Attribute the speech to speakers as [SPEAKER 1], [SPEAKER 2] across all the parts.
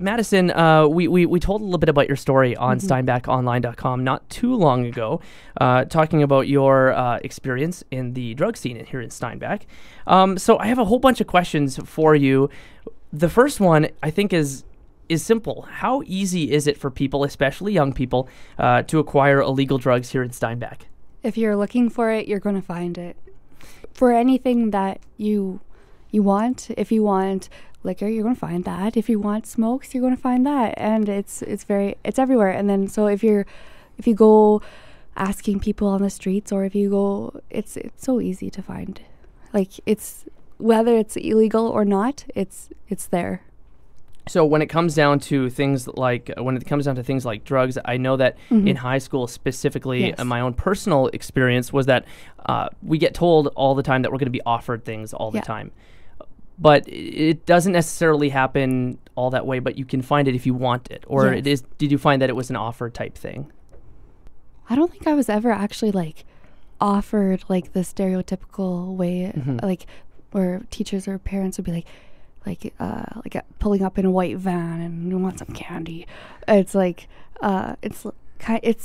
[SPEAKER 1] Madison, we told a little bit about your story on steinbachonline.com not too long ago, talking about your experience in the drug scene here in Steinbach. So I have a whole bunch of questions for you. The first one, I think, is simple. How easy is it for people, especially young people, to acquire illegal drugs here in Steinbach?
[SPEAKER 2] If you're looking for it, you're going to find it. For anything that you want, if you want liquor, you're going to find that. If you want smokes, you're going to find that. And it's everywhere. And then so if you go asking people on the streets, or if you go, it's so easy to find. Like, it's whether it's illegal or not, it's there.
[SPEAKER 1] So when it comes down to things like drugs, I know that in high school specifically, my own personal experience was that we get told all the time that we're going to be offered things all the time. But it doesn't necessarily happen all that way, but you can find it if you want it. Or it is. Did you find that it was an offer type thing?
[SPEAKER 2] I don't think I was ever actually like offered like the stereotypical way, like where teachers or parents would be like pulling up in a white van and you want some candy. It's like it's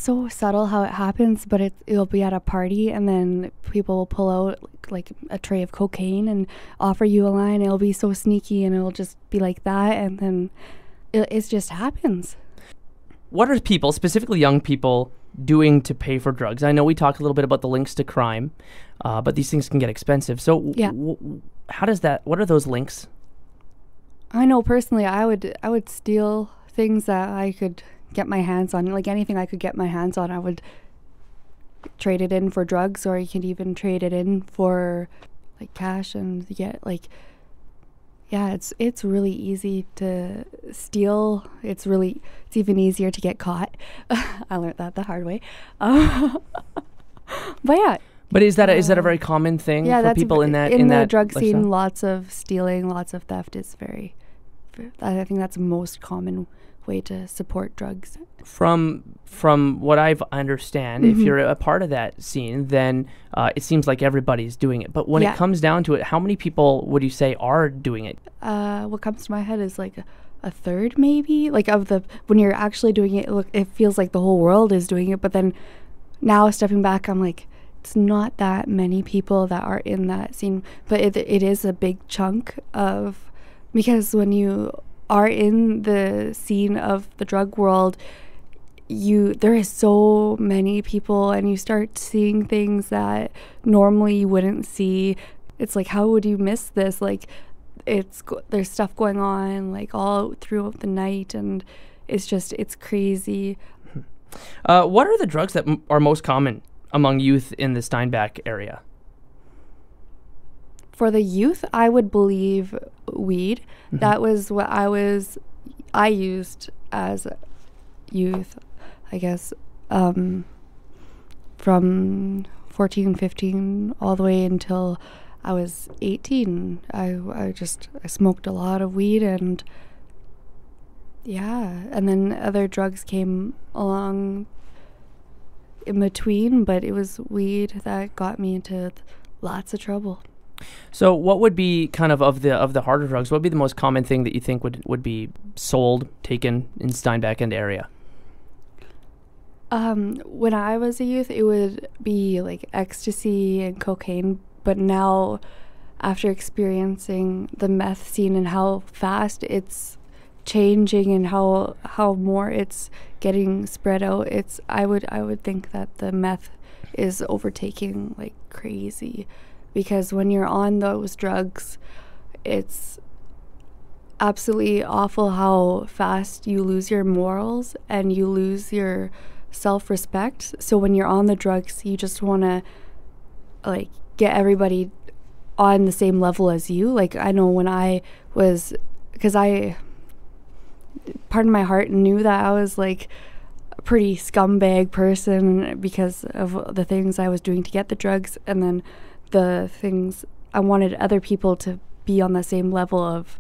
[SPEAKER 2] so subtle how it happens, but it'll be at a party and then people will pull out like a tray of cocaine and offer you a line. It'll be so sneaky and it'll just be like that, and then it just happens.
[SPEAKER 1] What are people, specifically young people, doing to pay for drugs? I know we talked a little bit about the links to crime, but these things can get expensive. So how does that? What are those links?
[SPEAKER 2] I know personally, I would steal things that I could get my hands on. Like anything I could get my hands on, I would trade it in for drugs, or you can even trade it in for like cash and get like, it's really easy to steal. It's even easier to get caught. I learned that the hard way. But yeah. But
[SPEAKER 1] is that a very common thing for people in
[SPEAKER 2] the drug scene? Lots of stealing, lots of theft is I think that's the most common way to support drugs. From
[SPEAKER 1] what I understand, if you're a part of that scene, then it seems like everybody's doing it. But when it comes down to it, how many people would you say are doing it?
[SPEAKER 2] What comes to my head is like a third, maybe. Like when you're actually doing it, it feels like the whole world is doing it. But then now stepping back, I'm like, it's not that many people that are in that scene, but it is a big chunk because when you are in the scene of the drug world, there is so many people, and you start seeing things that normally you wouldn't see. It's like, how would you miss this? Like, there's stuff going on like all throughout the night, and it's crazy.
[SPEAKER 1] What are the drugs that are most common among youth in the Steinbach area?
[SPEAKER 2] For the youth, I would believe weed. That was what I used as a youth, I guess, from 14, 15 all the way until I was 18. I smoked a lot of weed, and then other drugs came along in between, but it was weed that got me into lots of trouble.
[SPEAKER 1] So what would be kind of the harder drugs, what would be the most common thing that you think would be sold, taken in Steinbach and area?
[SPEAKER 2] When I was a youth, it would be like ecstasy and cocaine, but now after experiencing the meth scene and how fast it's changing and how more it's getting spread out, I would think that the meth is overtaking like crazy, because when you're on those drugs, it's absolutely awful how fast you lose your morals and you lose your self-respect. So when you're on the drugs, you just want to like get everybody on the same level as you. Like, I know when I was, because part of my heart knew that I was like a pretty scumbag person because of the things I was doing to get the drugs, and then the things I wanted other people to be on the same level of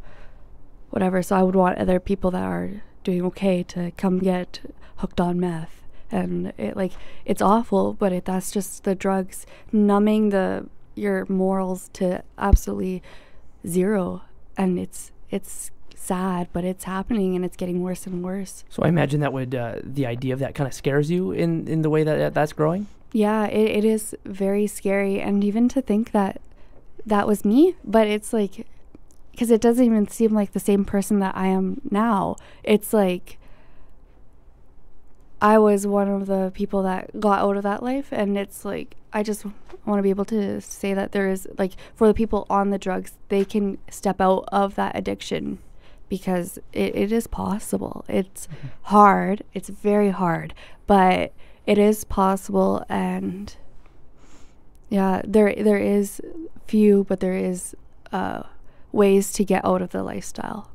[SPEAKER 2] whatever. So I would want other people that are doing okay to come get hooked on meth, and it's awful, but that's just the drugs numbing your morals to absolutely zero, and it's sad, but it's happening and it's getting worse and worse.
[SPEAKER 1] So I imagine that would the idea of that kind of scares you in the way that that's growing.
[SPEAKER 2] Yeah, it is very scary, and even to think that was me, but it's like, because it doesn't even seem like the same person that I am now. It's like I was one of the people that got out of that life, and it's like I just want to be able to say that there is, like, for the people on the drugs, they can step out of that addiction, because it is possible. It's hard. It's very hard, but it is possible. And yeah, there is few, but there is ways to get out of the lifestyle.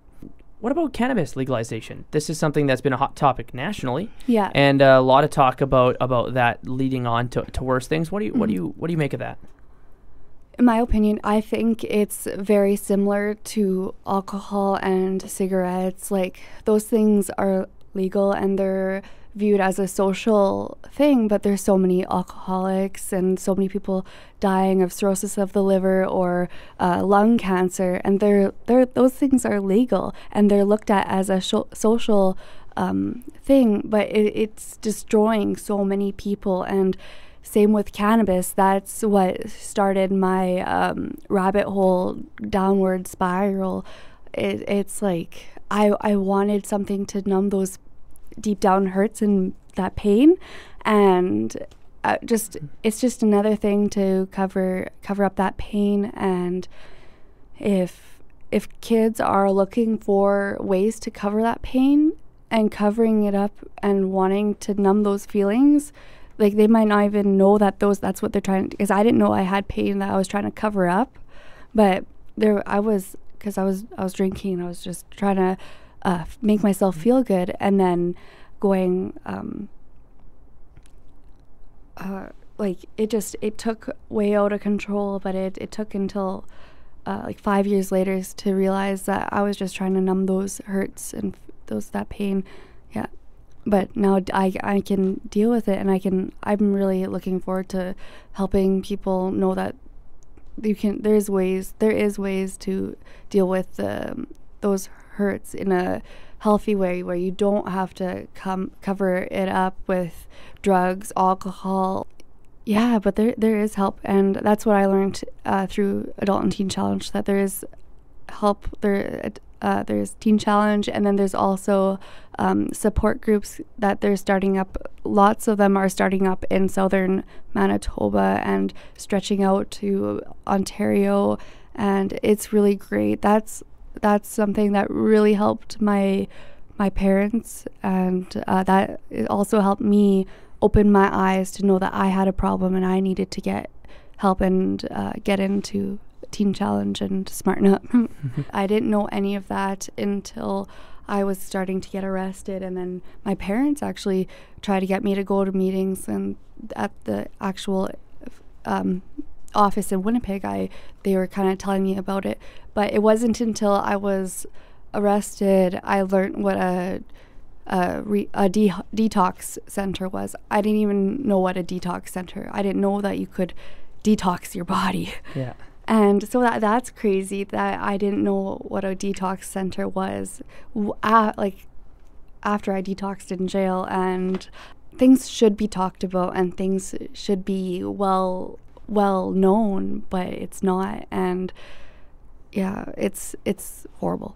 [SPEAKER 1] What about cannabis legalization? This is something that's been a hot topic nationally.
[SPEAKER 2] Yeah.
[SPEAKER 1] And a lot of talk about that leading on to worse things. What do you make of that?
[SPEAKER 2] In my opinion, I think it's very similar to alcohol and cigarettes. Like, those things are legal and they're viewed as a social thing, but there's so many alcoholics and so many people dying of cirrhosis of the liver or lung cancer, and those things are legal and they're looked at as a social thing, but it's destroying so many people. And same with cannabis. That's what started my rabbit hole downward spiral. It's like I wanted something to numb those deep down hurts and that pain, and it's just another thing to cover up that pain. And if kids are looking for ways to cover that pain and covering it up and wanting to numb those feelings, like, they might not even know that that's what they're trying to, because I didn't know I had pain that I was trying to cover up, but I was drinking and I was just trying to make myself feel good, and then going like it took way out of control. But it took until like 5 years later to realize that I was just trying to numb those hurts and that pain. Yeah, but now I can deal with it, and I'm really looking forward to helping people know that there is ways to deal with those hurts in a healthy way, where you don't have to cover it up with drugs, alcohol. Yeah, but there is help, and that's what I learned through Adult and Teen Challenge, that there is help. There's Teen Challenge, and then there's also support groups that they're starting up. Lots of them are starting up in southern Manitoba and stretching out to Ontario, and it's really great. That's something that really helped my parents, and that it also helped me open my eyes to know that I had a problem and I needed to get help and get into Teen Challenge and smarten up. I didn't know any of that until I was starting to get arrested, and then my parents actually tried to get me to go to meetings, and at the actual office in Winnipeg, they were kind of telling me about it. But it wasn't until I was arrested I learned what a detox center was. I didn't even know what a detox center. I didn't know that you could detox your body.
[SPEAKER 1] Yeah.
[SPEAKER 2] And so that's crazy that I didn't know what a detox center was. Like, after I detoxed in jail, and things should be talked about and things should be well known, but it's not. And yeah, it's horrible.